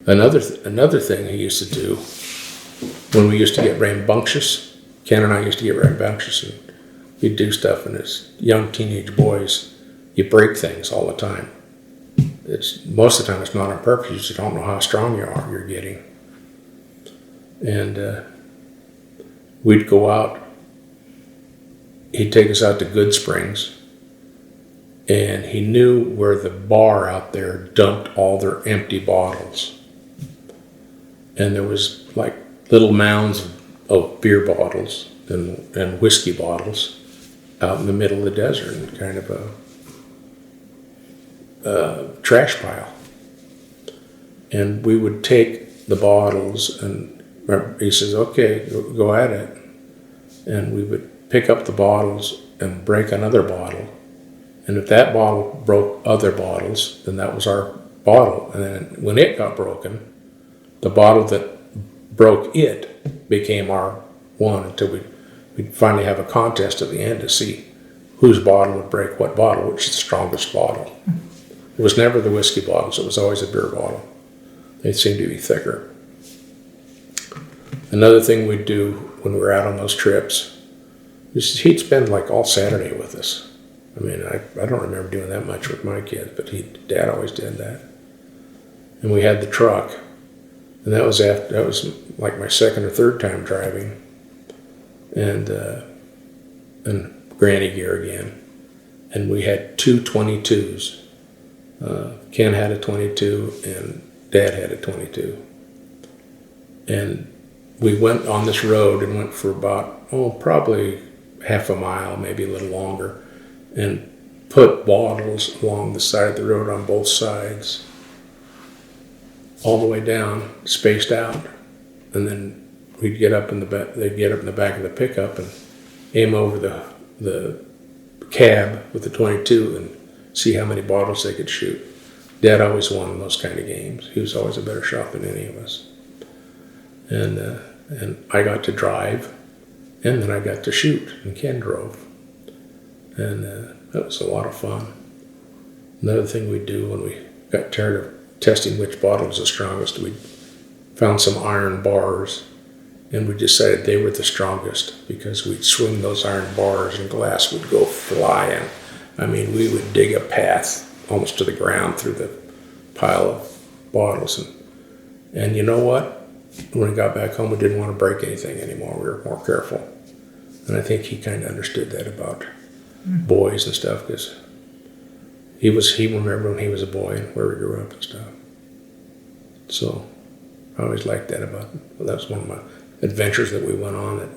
Another thing he used to do when we used to get rambunctious, Ken and I used to get rambunctious, and he'd do stuff, and as young teenage boys, you break things all the time. Most of the time it's not on purpose, you just don't know how strong you're getting. And we'd go out, he'd take us out to Good Springs, and he knew where the bar out there dumped all their empty bottles. And there was like little mounds of beer bottles and whiskey bottles out in the middle of the desert, and kind of a trash pile. And we would take the bottles, and he says, okay, go at it. And we would pick up the bottles and break another bottle. And if that bottle broke other bottles, then that was our bottle. And then when it got broken, the bottle that broke it became our one, until we'd finally have a contest at the end to see whose bottle would break what bottle, which is the strongest bottle. It was never the whiskey bottles, it was always a beer bottle. They seemed to be thicker. Another thing we'd do when we were out on those trips is he'd spend like all Saturday with us. I mean, I don't remember doing that much with my kids, but Dad always did that. And we had the truck, and that was like my second or third time driving, and granny gear again. And we had two 22s. Ken had a 22, and Dad had a 22. And we went on this road and went for about, probably half a mile, maybe a little longer, and put bottles along the side of the road on both sides, all the way down, spaced out. And then we'd get up in the back, they'd get up in the back of the pickup and aim over the cab with the 22 and see how many bottles they could shoot. Dad always won in those kind of games. He was always a better shot than any of us. And I got to drive, and then I got to shoot, and Ken drove. And that was a lot of fun. Another thing we'd do when we got tired of testing which bottle was the strongest, we found some iron bars, and we decided they were the strongest because we'd swing those iron bars and glass would go flying. I mean, we would dig a path almost to the ground through the pile of bottles. And you know what? When we got back home, we didn't want to break anything anymore. We were more careful. And I think he kind of understood that about boys and stuff, because he remembered when he was a boy and where we grew up and stuff. So I always liked that that was one of my adventures that we went on that